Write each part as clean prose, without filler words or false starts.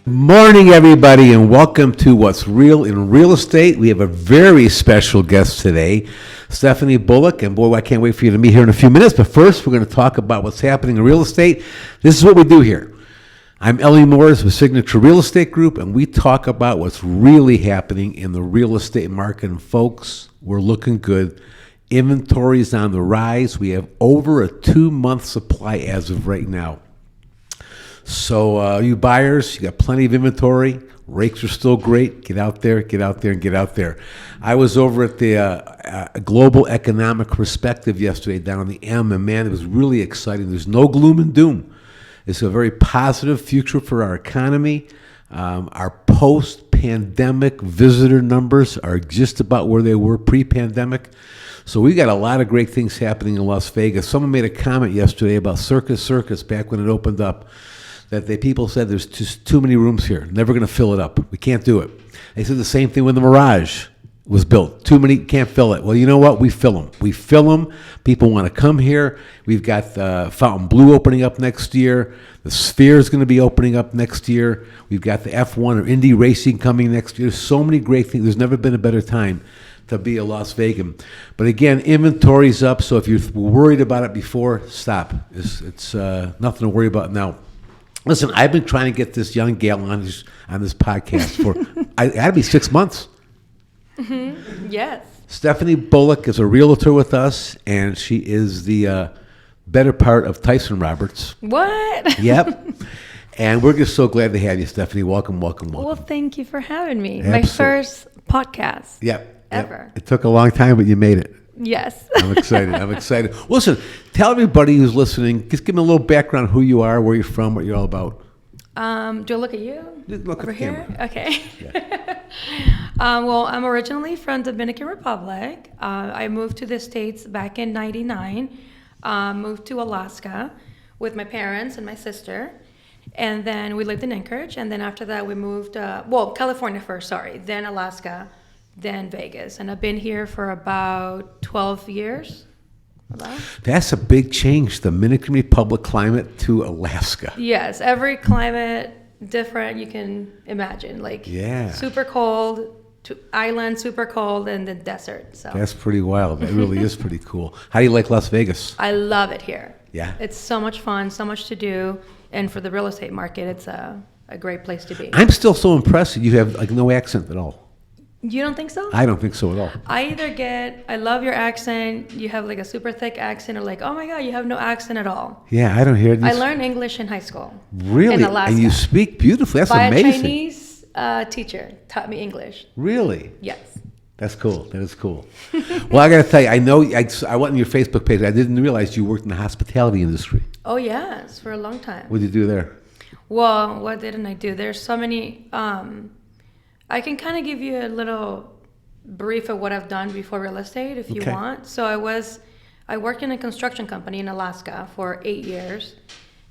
Morning, everybody, and welcome to What's Real in Real Estate. We have a very special guest today, Stephanie Bullock, and boy, I can't wait for you to meet her in a few minutes. But first, we're going to talk about what's happening in real estate. This is what we do here. I'm Ellie Morris with Signature Real Estate Group, and we talk about what's really happening in the real estate market. And folks, we're looking good. Inventory is on the rise. We have over a 2-month supply as of right now. So you buyers, you got plenty of inventory. Rates are still great. Get out there, and get out there. I was over at the Global Economic Perspective yesterday down on the M, and man, it was really exciting. There's no gloom and doom. It's a very positive future for our economy. Our post-pandemic visitor numbers are just about where they were pre-pandemic. So we got a lot of great things happening in Las Vegas. Someone made a comment yesterday about Circus back when it opened up. That people said there's just too many rooms here. Never going to fill it up. We can't do it. They said the same thing when the Mirage was built. Too many, can't fill it. Well, you know what? We fill them. People want to come here. We've got the Fontainebleau opening up next year. The Sphere is going to be opening up next year. We've got the F1 or Indy Racing coming next year. So many great things. There's never been a better time to be a Las Vegas. But again, inventory's up. So if you were worried about it before, stop. It's nothing to worry about now. Listen, I've been trying to get this young gal on this podcast for, I had to be 6 months. Mm-hmm. Yes. Stephanie Bullock is a realtor with us, and she is the better part of Tyson Roberts. What? Yep. And we're just so glad to have you, Stephanie. Welcome. Well, thank you for having me. Absolutely. My first podcast. Yep. Ever. It took a long time, but you made it. Yes. I'm excited. Listen, tell everybody who's listening, just give them a little background, who you are, where you're from, what you're all about. Do I look at you? Look over at the here? camera. Okay. Yeah. Well, I'm originally from Dominican Republic. I moved to the States back in '99. Moved to Alaska with my parents and my sister. And then we lived in Anchorage. And then after that, we moved, California first, then Alaska. Then Vegas, and I've been here for about 12 years. That's a big change, Dominican Republic climate to Alaska. Yes, every climate different you can imagine. Super cold to island, super cold, and the desert. So that's pretty wild. That really is pretty cool. How do you like Las Vegas? I love it here. Yeah, it's so much fun, so much to do, and for the real estate market, it's a great place to be. I'm still so impressed that you have no accent at all. You don't think so? I don't think so at all. I love your accent, you have a super thick accent, or oh my God, you have no accent at all. Yeah, I don't hear it. I learned English in high school. Really? In Alaska. And you speak beautifully. That's amazing. A Chinese teacher taught me English. Really? Yes. That's cool. That is cool. Well, I got to tell you, I know, I went on your Facebook page. I didn't realize you worked in the hospitality industry. Oh, yes, for a long time. What did you do there? Well, what didn't I do? There's so many... I can kind of give you a little brief of what I've done before real estate if you want. So I worked in a construction company in Alaska for 8 years,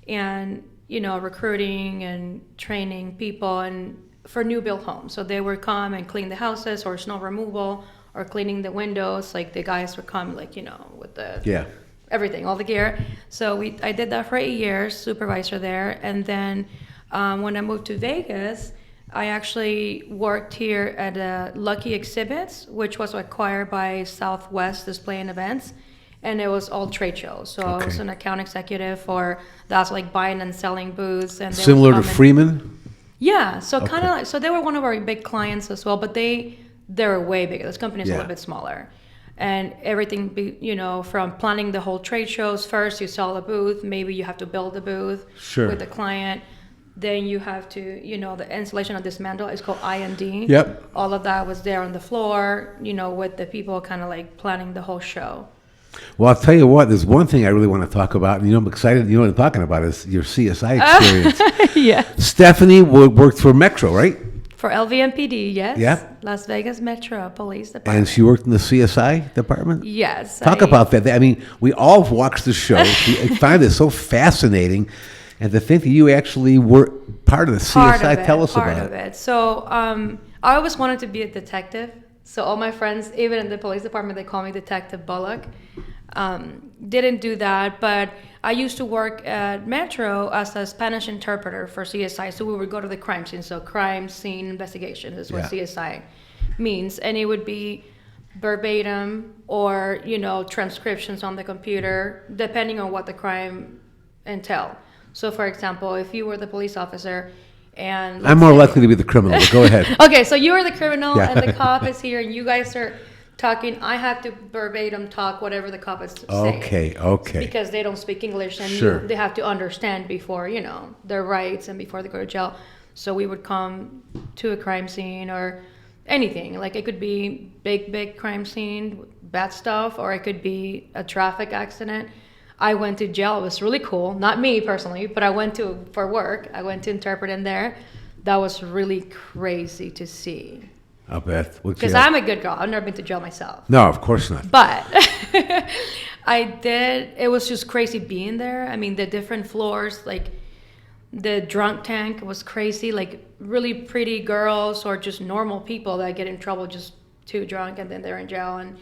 and recruiting and training people and for new build homes. So they would come and clean the houses or snow removal or cleaning the windows. The guys would come with the everything, all the gear. So I did that for 8 years, supervisor there, and then when I moved to Vegas, I actually worked here at Lucky Exhibits, which was acquired by Southwest Display and Events, and it was all trade shows. So I was an account executive for that's buying and selling booths. And similar to Freeman? Yeah, so kind of so they were one of our big clients as well, but they're way bigger. This company is a little bit smaller. And everything, from planning the whole trade shows. First, you sell the booth. Maybe you have to build the booth with the client. Then you have to, the installation of dismantle is called I&D. Yep. All of that was there on the floor, with the people kind of planning the whole show. Well, I'll tell you what, there's one thing I really want to talk about, and I'm excited, what I'm talking about is your CSI experience. Yeah. Stephanie worked for Metro, right? For LVMPD, yes. Yep. Las Vegas Metro Police Department. And she worked in the CSI department? Yes. Talk about that. I mean, we all watched the show. We find it so fascinating. And to think that you actually were part of the CSI, tell us about it. Part of it. So I always wanted to be a detective. So all my friends, even in the police department, they call me Detective Bullock. Didn't do that, but I used to work at Metro as a Spanish interpreter for CSI. So we would go to the crime scene. So crime scene investigation is what CSI means. And it would be verbatim or, transcriptions on the computer, depending on what the crime entail. So for example, if you were the police officer and... I'm more likely to be the criminal, but go ahead. Okay, so you are the criminal and the cop is here and you guys are talking. I have to verbatim talk whatever the cop is saying. Okay. Because they don't speak English and they have to understand before, their rights and before they go to jail. So we would come to a crime scene or anything. Like it could be big crime scene, bad stuff, or it could be a traffic accident. I went to jail. It was really cool. Not me personally, but I went for work. I went to interpret in there. That was really crazy to see. I'll bet. Because I'm a good girl. I've never been to jail myself. No, of course not. But I did. It was just crazy being there. I mean, the different floors, like the drunk tank was crazy. Like really pretty girls or just normal people that get in trouble just too drunk and then they're in jail. And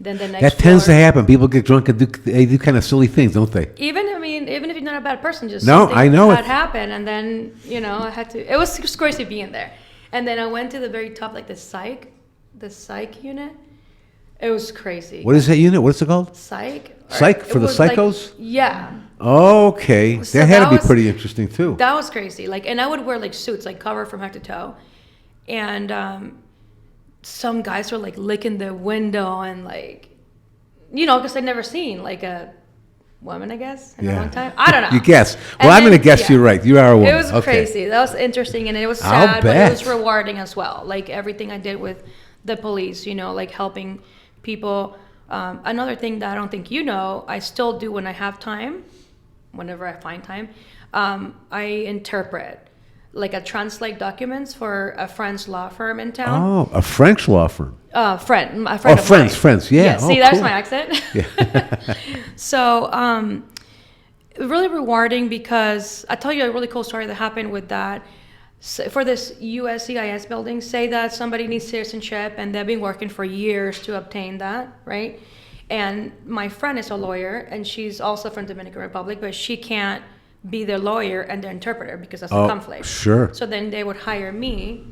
then the next that tends to happen. People get drunk and they do kind of silly things, don't they? Even if you're not a bad person, just no, I know that happened. And then, I had to, it was just crazy being there. And then I went to the very top, like the psych unit. It was crazy. What is that unit? What's it called? Psych for the psychos? Yeah. Okay. So that had to be pretty interesting too. That was crazy. And I would wear suits, covered from head to toe. And some guys were licking the window and because I'd never seen a woman, I guess, in a long time. I don't know. You guess. Well, I'm going to guess you're right. You are a woman. It was crazy. That was interesting, and it was sad, but it was rewarding as well. Everything I did with the police, helping people. Another thing that I don't think I still do when I have time, whenever I find time, I interpret. I translate documents for a French law firm in town. Oh, a French law firm. A friend of mine. Friends, yeah. Yeah, see, that's my accent. Yeah. So, really rewarding because I'll tell you a really cool story that happened with that. So for this USCIS building, say that somebody needs citizenship and they've been working for years to obtain that, right? And my friend is a lawyer and she's also from Dominican Republic, but she can't be their lawyer and their interpreter because that's a conflict. Sure. So then they would hire me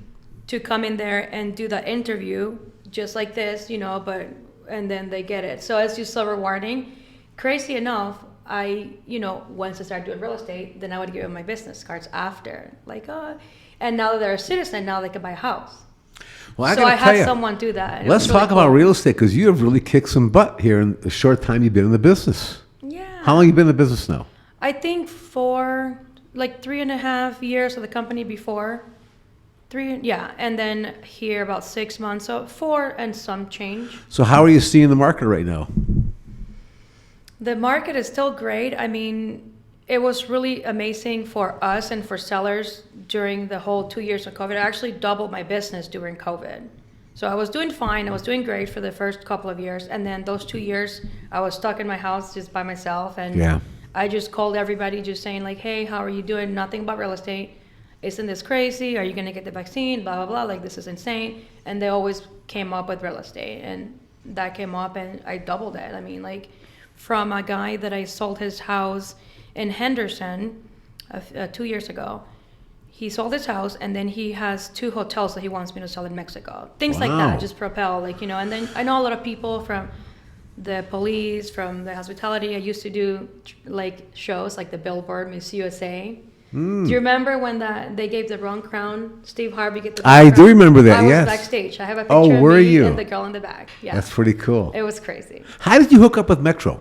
to come in there and do the interview just like this, and then they get it. So it's just so rewarding. Crazy enough, once I started doing real estate, then I would give them my business cards after. And now that they're a citizen, now they can buy a house. Well, I had someone do that. Let's talk about real estate because you have really kicked some butt here in the short time you've been in the business. Yeah. How long have you been in the business now? I think for 3.5 years of the company before. 3, yeah, and then here about 6 months, so 4 and some change. So how are you seeing the market right now? The market is still great. I mean, it was really amazing for us and for sellers during the whole 2 years of COVID. I actually doubled my business during COVID. So I was doing fine. I was doing great for the first couple of years. And then those 2 years, I was stuck in my house just by myself. And I just called everybody just saying hey, how are you doing? Nothing about real estate. Isn't this crazy? Are you going to get the vaccine? Blah, blah, blah. This is insane. And they always came up with real estate. And that came up and I doubled it. I mean, from a guy that I sold his house in Henderson 2 years ago. He sold his house and then he has 2 hotels that he wants me to sell in Mexico. Things like that, just propel, and then I know a lot of people from the police, from the hospitality. I used to do shows like the Billboard, Miss USA. Do you remember when they gave the wrong crown? Steve Harvey get the wrong crown? I do remember that, I yes. was backstage. I have a picture of me and the girl in the back. Yeah. That's pretty cool. It was crazy. How did you hook up with Metro?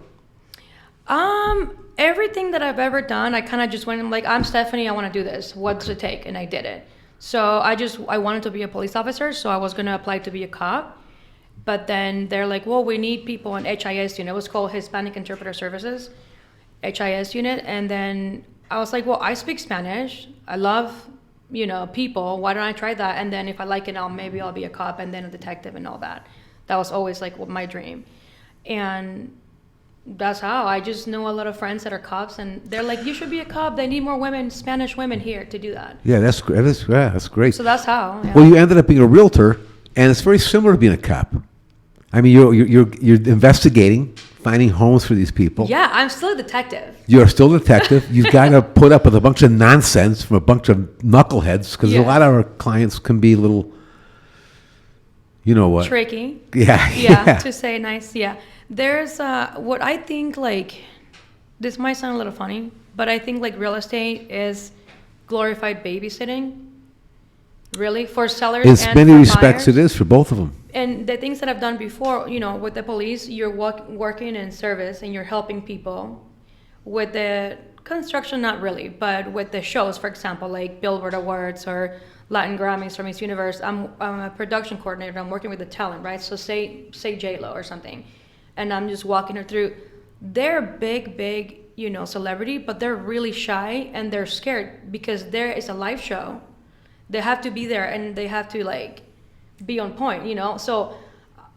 Everything that I've ever done, I kind of just went, I'm Stephanie, I want to do this. What does it take? And I did it. So I wanted to be a police officer, so I was going to apply to be a cop. But then they're well, we need people in HIS unit. It was called Hispanic Interpreter Services, HIS unit. And then I was well, I speak Spanish. I love, people. Why don't I try that? And then if I like it, maybe I'll be a cop and then a detective and all that. That was always my dream. And that's how I just know a lot of friends that are cops and they're you should be a cop. They need more women, Spanish women here to do that. Yeah, that's great. So that's how. Yeah. Well, you ended up being a realtor and it's very similar to being a cop. I mean, you're investigating finding homes for these people. Yeah, I'm still a detective. You're still a detective. You've got to put up with a bunch of nonsense from a bunch of knuckleheads because a Yes. lot of our clients can be a little, you know what? Tricky. Yeah. Yeah, to say nice. Yeah. There's what I think, like, this might sound a little funny, but I think like real estate is glorified babysitting. Really, for sellers In and many for respects, buyers. it is for both of them. And the things that I've done before, with the police, you're working in service and you're helping people. With the construction, not really, but with the shows, for example, like Billboard Awards or Latin Grammys or Miss Universe, I'm a production coordinator. I'm working with the talent, right? So say J-Lo or something, and I'm just walking her through. They're big, celebrity, but they're really shy and they're scared because there is a live show. They have to be there and they have to be on point, So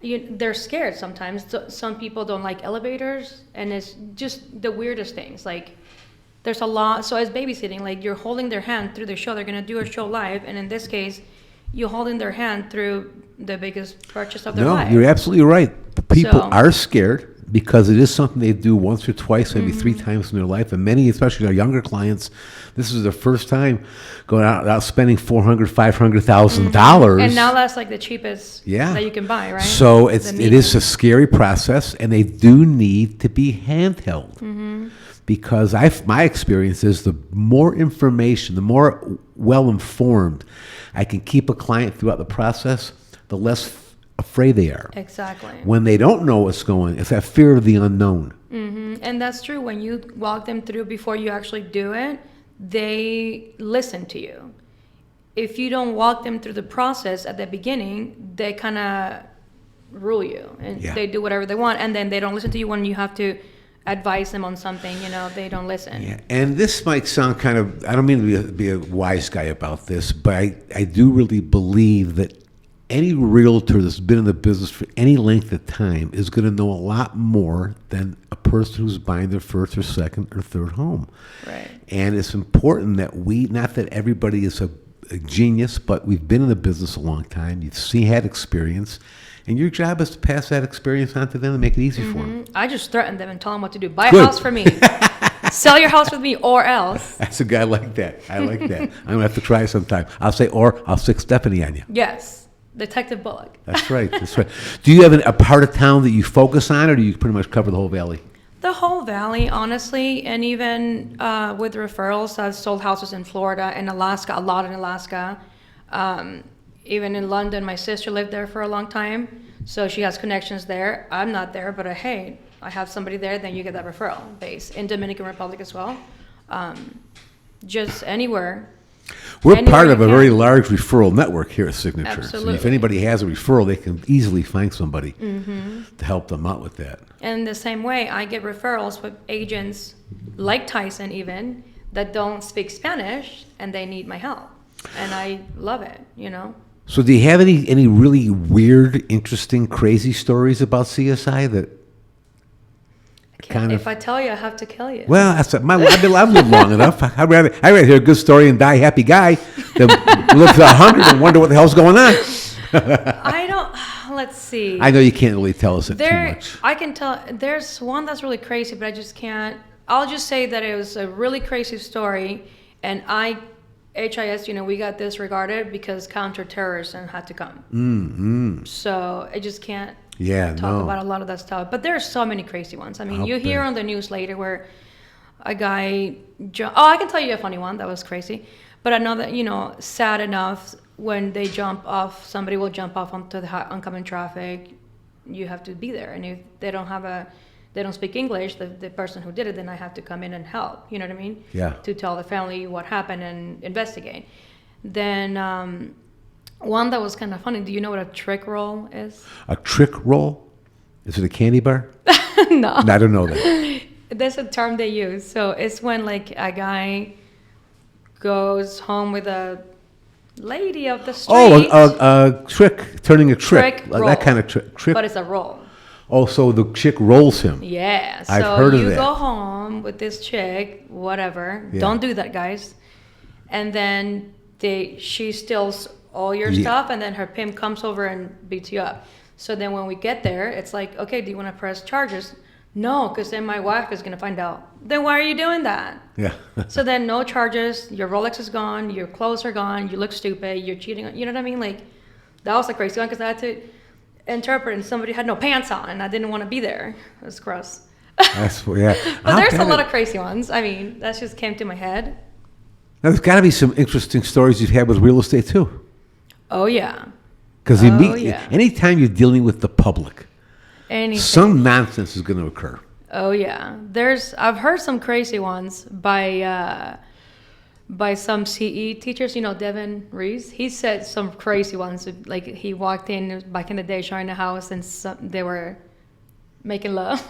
they're scared sometimes. So, some people don't like elevators, and it's just the weirdest things. Like there's a lot. So as babysitting, like you're holding their hand through the show. They're gonna do a show live, and in this case, you're holding their hand through the biggest purchase of their life. No, you're absolutely right. People So- are scared because it is something they do once or twice, maybe three times in their life. And many, especially our younger clients, this is their first time going out spending $400,000, $500,000. And now that's like the cheapest Yeah. that you can buy, right? So it The is a median. scary process, and they do need to be handheld. Because my experience is the more information, the more well-informed I can keep a client throughout the process, the less afraid they are. Exactly. When they don't know what's going, it's that fear of the unknown. And that's true. When you walk them through before you actually do it, they listen to you. If you don't walk them through the process at the beginning, they kind of rule you and Yeah. they do whatever they want. And then they don't listen to you when you have to advise them on something, they don't listen. Yeah, and this might sound kind of, I don't mean to be a wise guy about this, but I do really believe that any realtor that's been in the business for any length of time is going to know a lot more than a person who's buying their first or second or third home. Right. And it's important that not that everybody is a genius, but we've been in the business a long time. You've had experience. And your job is to pass that experience on to them and make it easy for them. I just threaten them and tell them what to do. Buy Good. a house for me. Sell your house with me or else. That's a guy like that. I like that. I'm going to have to try sometime. I'll stick Stephanie on you. Yes. Detective Bullock. That's right. That's right. Do you have a part of town that you focus on, or do you pretty much cover the whole valley? The whole valley, honestly, and even with referrals, I've sold houses in Florida and Alaska, a lot in Alaska. Even in London, my sister lived there for a long time, so she has connections there. I'm not there, but hey, I have somebody there, then you get that referral base. In Dominican Republic as well. Just anywhere. We're Anywhere part you of a can. very large referral network here at Signature. So if Absolutely. anybody has a referral, they can easily find somebody to help them out with that. And the same way, I get referrals with agents like Tyson even that don't speak Spanish and they need my help. And I love it, So do you have any really weird, interesting, crazy stories about CSI that kind of... If I tell you, I have to kill you. Well, I've lived long enough. I'd rather hear a good story and die happy guy than live to 100 and wonder what the hell's going on. Let's see. I know you can't really tell us it too much. I can tell, there's one that's really crazy, but I just can't. I'll just say that it was a really crazy story, and HIS, we got disregarded because counterterrorism had to come. So I just can't talk about a lot of that stuff. But there are so many crazy ones. I mean, you hear on the news later where a guy, I can tell you a funny one that was crazy. But another, sad enough, when they somebody will jump off onto the oncoming traffic, you have to be there. And if they don't speak English, the person who did it, then I have to come in and help, you know what I mean? Yeah. To tell the family what happened and investigate. Then one that was kind of funny, do you know what a trick roll is? A trick roll? Is it a candy bar? No. I don't know that. That's a term they use. So it's when like a guy goes home with a lady of the street. Oh, a trick, turning a trick. Trick Like roll. that kind of trick. But it's a roll. Oh, so the chick rolls him. Yeah. So I've heard of you that. go home with this chick, whatever. Yeah. Don't do that, guys. And then she steals all your Yeah. stuff, and then her pimp comes over and beats you up. So then when we get there, it's like, okay, do you want to press charges? No, because then my wife is going to find out. Then why are you doing that? Yeah. So then no charges. Your Rolex is gone. Your clothes are gone. You look stupid. You're cheating. You know what I mean? Like, that was a crazy one because I had to interpret and somebody had no pants on and I didn't want to be there. It was gross. Yeah. But there's a lot of crazy ones. I mean, that just came to my head. Now, there's got to be some interesting stories you've had with real estate, too. Oh, yeah. Because anytime you're dealing with the public, Anything. some nonsense is going to occur. Oh, yeah. I've heard some crazy ones by some CE teachers. You know, Devin Reese. He said some crazy ones. Like, he walked in back in the day showing the house and they were making love.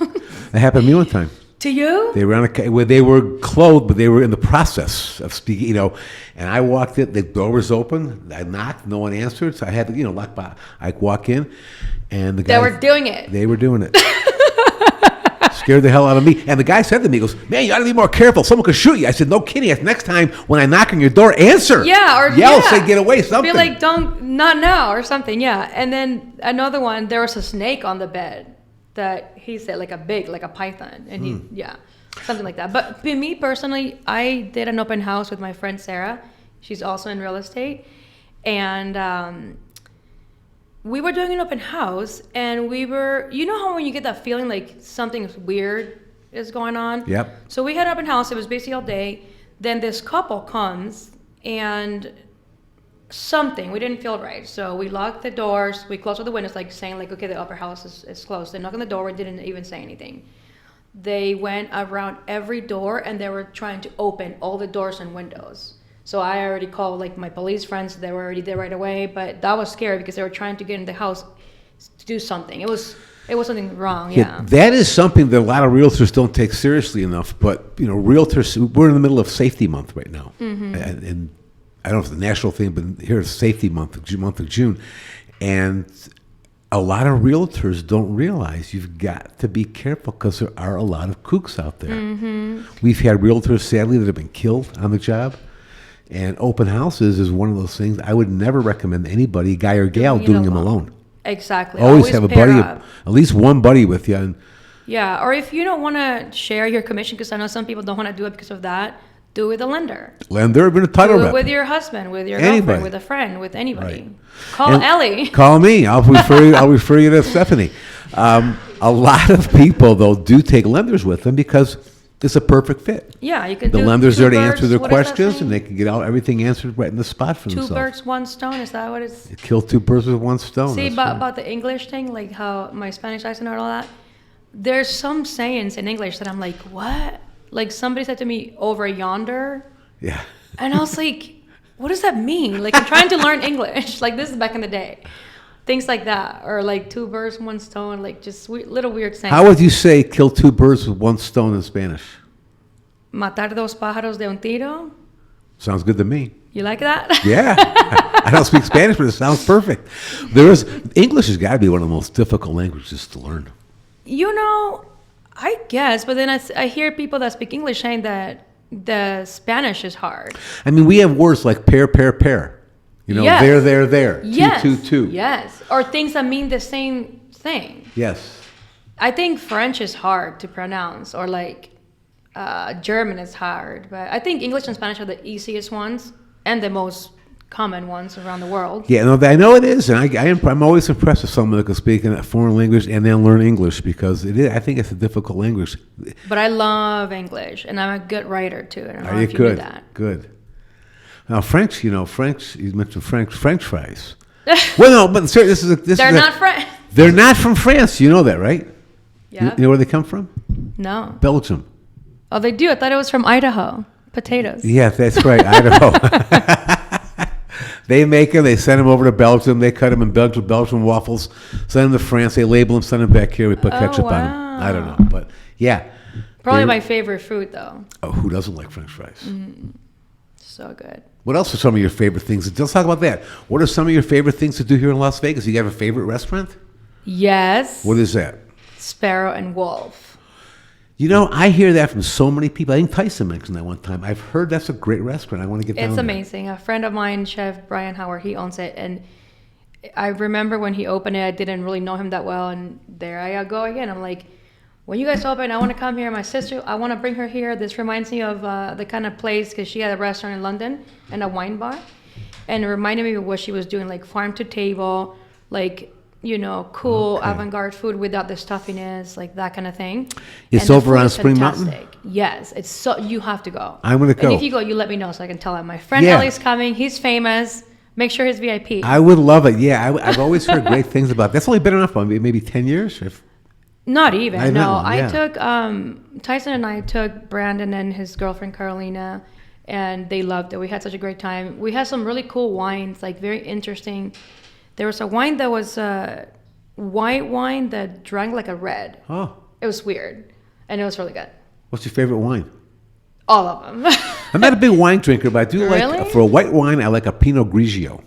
That happened to me one time. To you? They were where they were clothed, but they were in the process of speaking, and I walked in, the door was open, I knocked, no one answered, so I had to, lock by. I walk in, and the guy... They were doing it. They were doing it. Scared the hell out of me. And the guy said to me, he goes, man, you ought to be more careful. Someone could shoot you. I said, no kidding. Next time when I knock on your door, answer. Yeah, or yell, say, get away, something. Be like, not now, or something, yeah. And then another one, there was a snake on the bed that he said, like a python. And something like that. But for me personally, I did an open house with my friend Sarah. She's also in real estate. And we were doing an open house, and we were, you know how when you get that feeling like something weird is going on? Yep. So we had an open house. It was basically all day. Then this couple comes, and we didn't feel right. So we locked the doors. We closed all the windows, like saying, like, okay, the upper house is closed. They knocked on the door. We didn't even say anything. They went around every door, and they were trying to open all the doors and windows. So I already called like my police friends. They were already there right away. But that was scary because they were trying to get in the house to do something. It was something wrong. Yeah. That is something that a lot of realtors don't take seriously enough. But realtors, we're in the middle of Safety Month right now, and I don't know if it's a national thing, but here's Safety Month, month of June, and a lot of realtors don't realize you've got to be careful because there are a lot of kooks out there. We've had realtors, sadly, that have been killed on the job. And open houses is one of those things I would never recommend anybody, guy or gal, doing them alone. Exactly. Always have a buddy, at least one buddy with you. And yeah, or if you don't want to share your commission, because I know some people don't want to do it because of that, do it with a lender. Lender, with a title rep. With your husband, with your girlfriend, with a friend, with anybody. Right. Call Ellie. Call me. I'll refer you to Stephanie. A lot of people, though, do take lenders with them because it's a perfect fit. Yeah, you can. The lender's there to answer their questions, and they can get everything answered right in the spot for themselves. 2 birds, 1 stone. Is that what it's? You kill 2 birds with 1 stone. See, about the English thing, like how my Spanish accent and all that. There's some sayings in English that I'm like, what? Like somebody said to me, over yonder. Yeah. And I was like, what does that mean? Like I'm trying to learn English. Like this is back in the day. Things like that, or like 2 birds, 1 stone, like just little weird sayings. How would you say kill 2 birds with 1 stone in Spanish? Matar 2 pájaros de un tiro. Sounds good to me. You like that? Yeah. I don't speak Spanish, but it sounds perfect. English has got to be one of the most difficult languages to learn. I guess, but then I hear people that speak English saying that the Spanish is hard. I mean, we have words like pair, pair, pair. Yes. There. Yes. 2, 2, 2. Yes. Or things that mean the same thing. Yes. I think French is hard to pronounce, or like German is hard. But I think English and Spanish are the easiest ones and the most common ones around the world. Yeah, no, I know it is. And I'm always impressed with someone that can speak in a foreign language and then learn English because I think it's a difficult language. But I love English, and I'm a good writer too. I don't know if you good? knew that. Good. Now, French, you mentioned French fries. Well, no, but seriously, They're not French. They're not from France. You know that, right? Yeah. You know where they come from? No. Belgium. Oh, they do? I thought it was from Idaho. Potatoes. Yeah, that's right, Idaho. They make them, they send them over to Belgium, they cut them in Belgian waffles, send them to France, they label them, send them back here, we put ketchup on them. I don't know, but yeah. Probably my favorite food, though. Oh, who doesn't like French fries? So good. What else are some of your favorite things? Let's talk about that. What are some of your favorite things to do here in Las Vegas? You have a favorite restaurant? Yes. What is that? Sparrow and Wolf. I hear that from so many people. I think Tyson mentioned that one time. I've heard that's a great restaurant. I want to get down there. It's amazing. A friend of mine, Chef Brian Howard, he owns it. And I remember when he opened it, I didn't really know him that well. And there I go again. I'm like, when you guys open, I want to come here. My sister, I want to bring her here. This reminds me of the kind of place, because she had a restaurant in London and a wine bar. And it reminded me of what she was doing, like farm to table, like, cool avant-garde food without the stuffiness, like that kind of thing. It's And the over food on is Spring fantastic. Mountain? Yes, it's so, you have to go. I'm going to go. And if you go, you let me know so I can tell him. My friend Yeah. Ellie's coming. He's famous. Make sure he's VIP. I would love it. Yeah, I've always heard great things about it. That's only been enough, maybe 10 years? Not even. I No, know, I yeah. took Tyson and I took Brandon and his girlfriend Carolina, and they loved it. We had such a great time. We had some really cool wines, like very interesting. There was a wine that was a white wine that drank like a red. Oh, It was weird, and it was really good. what's your favorite wine? All of them. I'm not a big wine drinker, but I do Really? like, for a white wine, I like a Pinot Grigio.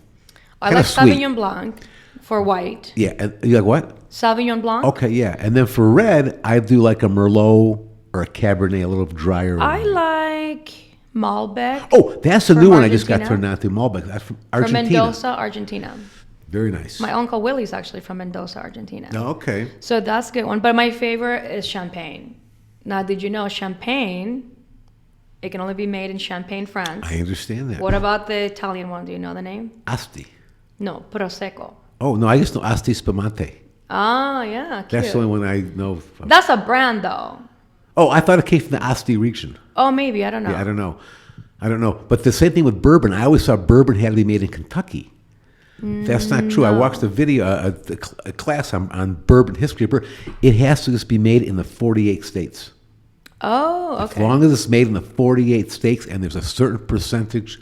I Kinda like sweet. Sauvignon Blanc for white. Yeah, and you like what? Sauvignon Blanc. Okay, yeah. And then for red, I do like a Merlot or a Cabernet, a little drier. I like Malbec. Oh, that's the From new one I just got Argentina? turned on to, Malbec. That's from From Argentina. Mendoza, Argentina. Very nice. My uncle Willie's actually from Mendoza, Argentina. Oh, okay. So that's a good one. But my favorite is champagne. Now, did you know champagne, it can only be made in Champagne, France. I understand that. What about the Italian one? Do you know the name? Asti. No, Prosecco. Oh, no, I just know Asti Spumante. Ah, yeah, cute. That's the only one I know. That's a brand, though. Oh, I thought it came from the Asti region. Oh, maybe. I don't know. Yeah, I don't know. But the same thing with bourbon. I always thought bourbon had to be made in Kentucky. That's not true. I watched a video, a class on bourbon, history of bourbon. It has to just be made in the 48 states. Oh, As okay. long as it's made in the 48 states and there's a certain percentage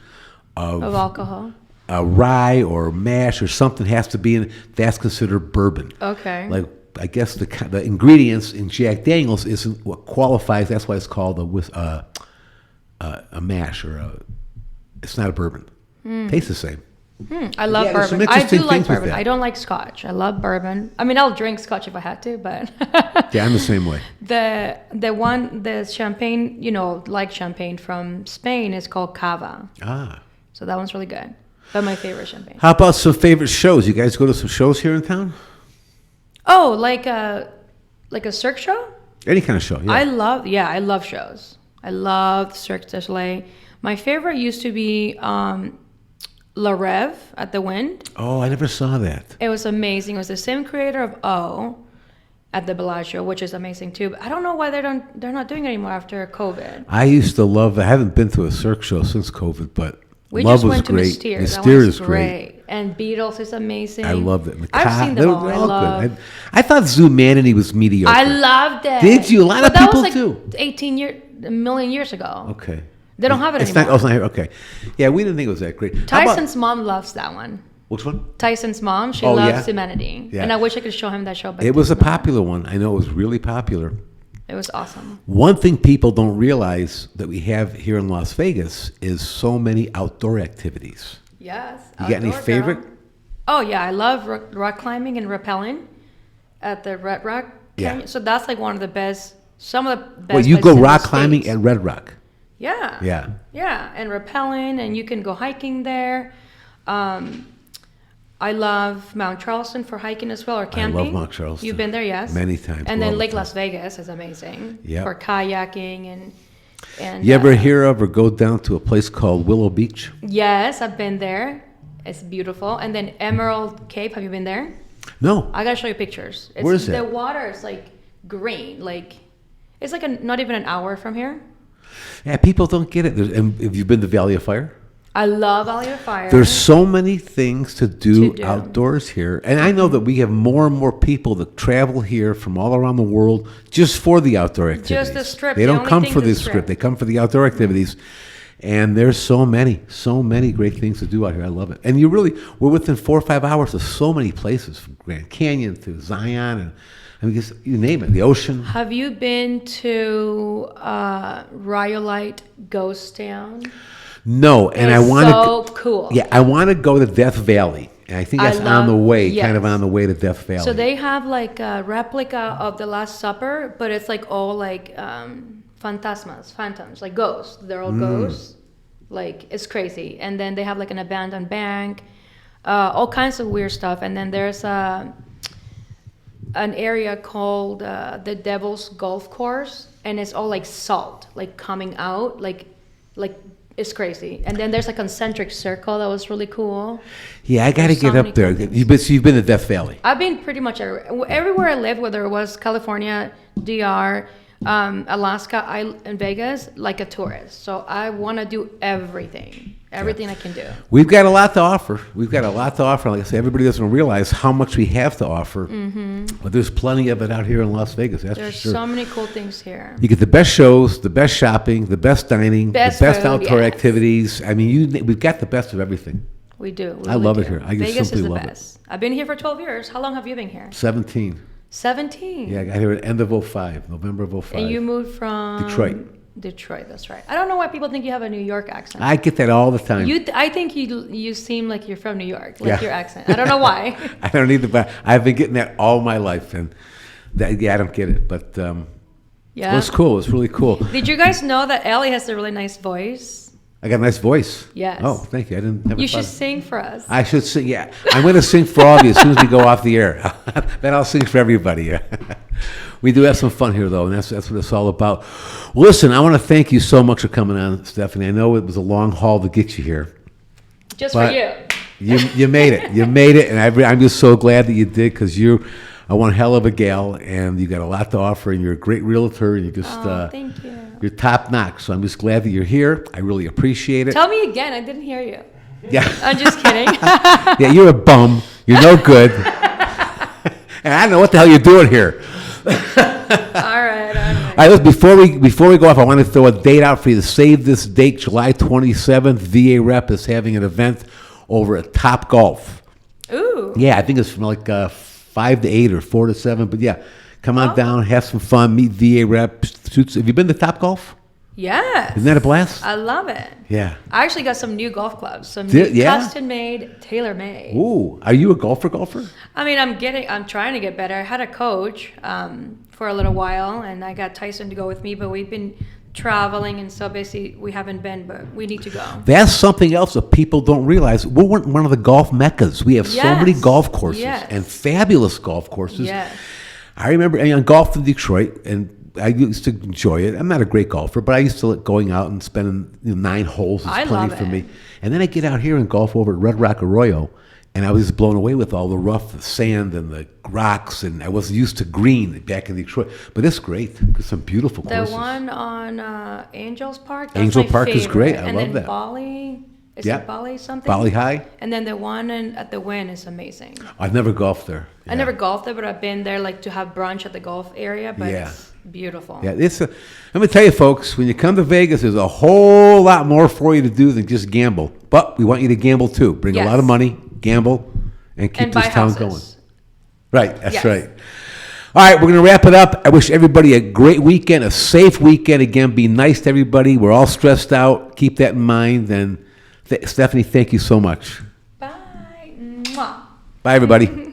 Of alcohol. rye or mash or something has to be in it, that's considered bourbon. Okay. Like, I guess the ingredients in Jack Daniels isn't what qualifies. That's why it's called a mash it's not a bourbon. Tastes the same. I love Yeah, there's some bourbon. I do interesting like things with bourbon. that. I don't like scotch. I love bourbon. I mean, I'll drink scotch if I had to, but Yeah, I'm the same way. the champagne, like champagne from Spain is called Cava. Ah. So that one's really good. But my favorite champagne. How about some favorite shows? You guys go to some shows here in town? Oh, like a Cirque show? Any kind of show, yeah. I love shows. I love Cirque du Soleil. My favorite used to be La Rev at the Wind. Oh, I never saw that. It was amazing. It was the same creator of O at the Bellagio, which is amazing too. But I don't know why they're not doing it anymore after COVID. I used to love. I haven't been to a Cirque show since COVID, but We Love just was went to great. Mystere. That Mystere one's is great. And Beatles is amazing. I loved it. I've seen them all. They're I love. good. I thought Zoomanity was mediocre. I loved it. Did you? A lot But of people that was like do. a million years ago. Okay. They don't have it It's anymore. not. Oh, it's not here. Okay. Yeah, we didn't think it was that great. How about- Tyson's mom loves that one. which one? Tyson's mom, she Oh, loves yeah? Humanity. Yeah. And I wish I could show him that show. But It was a it's not. popular one. I know it was really popular. It was awesome. One thing people don't realize that we have here in Las Vegas is so many outdoor activities. Yes. You got any outdoor favorite? girl. Oh, yeah. I love rock climbing and rappelling at the Red Rock Yeah. Canyon. So that's like one of the best, some of the best. Well, you places go in the rock climbing States. at Red Rock. Yeah. Yeah. Yeah. And rappelling, and you can go hiking there. I love Mount Charleston for hiking as well, or camping. Mount Charleston. You've been there, yes? Many times. And Love then it. Lake Las Vegas is amazing. Yep. For kayaking and You ever hear of or go down to a place called Willow Beach? Yes, I've been there. It's beautiful. And then Emerald Cape, have you been there? No. I gotta show you pictures. Where is The that? water is like green, like it's like not even an hour from here. Yeah, people don't get it. And have you been to Valley of Fire? I love Valley of Fire. There's so many things to do, To do. outdoors here. And I know that we have more and more people that travel here from all around the world just for the outdoor activities. Just the Strip, They the don't only come thing for the the Strip. Strip. They come for the outdoor activities. And there's so many great things to do out here. I love it. And we're within 4 or 5 hours of so many places, from Grand Canyon to Zion, and I mean, just, you name it, the ocean. Have you been to Rhyolite Ghost Town? No, and I It's want to. so cool. Yeah, I want to go to Death Valley. And I think I that's on the love- way, yes. kind of on the way to Death Valley. So they have like a replica of the Last Supper, but it's like all like phantoms, like ghosts. They're all ghosts. Like it's crazy. And then they have like an abandoned bank, all kinds of weird stuff. And then there's an area called the Devil's Golf Course, and it's all like salt, like coming out, like it's crazy. And then there's a concentric circle that was really cool. Yeah, I got to There's get so up many there. cool things. You've been to Death Valley. I've been pretty much everywhere I lived, whether it was California, DR, Alaska, and Vegas, like a tourist. So I want to do everything I can do. We've got a lot to offer. Like I say, everybody doesn't realize how much we have to offer. But there's plenty of it out here in Las Vegas. That's There's for sure. so many cool things here. You get the best shows, the best shopping, the best dining, Best the best food, outdoor yes. activities. I mean, we've got the best of everything. We do. We I love it do. here. I just Vegas simply is the love it. best. I've been here for 12 years. How long have you been here? 17. 17. Yeah, I got here at the end of 05, November of 05. And you moved from Detroit, that's right. I don't know why people think you have a New York accent. I get that all the time. I think you seem like you're from New York, like Yeah. your accent. I don't know why. I don't need the. I've been getting that all my life, and I don't get it. But Yeah. it was cool. It was really cool. Did you guys know that Ellie has a really nice voice? I got a nice voice. Yes. Oh, thank you. I didn't. Never You thought should sing for us. I should sing. Yeah, I'm going to sing for all of you as soon as we go off the air. Then I'll sing for everybody. Yeah. We do have some fun here, though, and that's what it's all about. Well, listen, I want to thank you so much for coming on, Stephanie. I know it was a long haul to get you here. Just but for you. You made it. You made it, and I'm just so glad that you did, because you're one hell of a gal, and you got a lot to offer, and you're a great realtor, and you just Thank you. you're top notch. So I'm just glad that you're here. I really appreciate it. Tell me again. I didn't hear you. Yeah. I'm just kidding. Yeah, you're a bum. You're no good. And I don't know what the hell you're doing here. All right. All right, listen, before we go off, I want to throw a date out for you to save this date. July 27th, VA Rep is having an event over at Top Golf. Ooh. Yeah, I think it's from like 5 to 8 or 4 to 7. But yeah, come on down, have some fun, meet VA Rep. Have you been to Top Golf? Yes. Isn't that a blast? I love it. Yeah. I actually got some new golf clubs. Some Did- new yeah? custom-made, tailor-made. Ooh, are you a golfer? I mean, I'm trying to get better. I had a coach for a little while, and I got Tyson to go with me, but we've been traveling, and so basically we haven't been, but we need to go. That's something else that people don't realize. We're one of the golf meccas. We have so many Yes. golf courses Yes. and fabulous golf courses. Yes. I remember I golfed in Detroit, and I used to enjoy it. I'm not a great golfer, but I used to like going out and spending 9 holes is I plenty love for it. me. And then I get out here and golf over at Red Rock Arroyo, and I was blown away with all the rough sand and the rocks, and I wasn't used to green back in Detroit. But it's great. There's some beautiful The courses. one on Angels Park. That's Angel my Park is favorite. great. I and love then that. Bali. Is Yeah. it Bali something? Bali High? And then the one at the Wynn is amazing. I've never golfed there. I never golfed there, but I've been there like to have brunch at the golf area. But Yeah. it's beautiful. Yeah, let me tell you, folks, when you come to Vegas, there's a whole lot more for you to do than just gamble. But we want you to gamble too. Bring a Yes. lot of money, gamble, and keep And buy this town houses. going. Right, that's Yes. right. All right, we're going to wrap it up. I wish everybody a great weekend, a safe weekend. Again, be nice to everybody. We're all stressed out. Keep that in mind. And Stephanie, thank you so much. Bye. Mwah. Bye, everybody.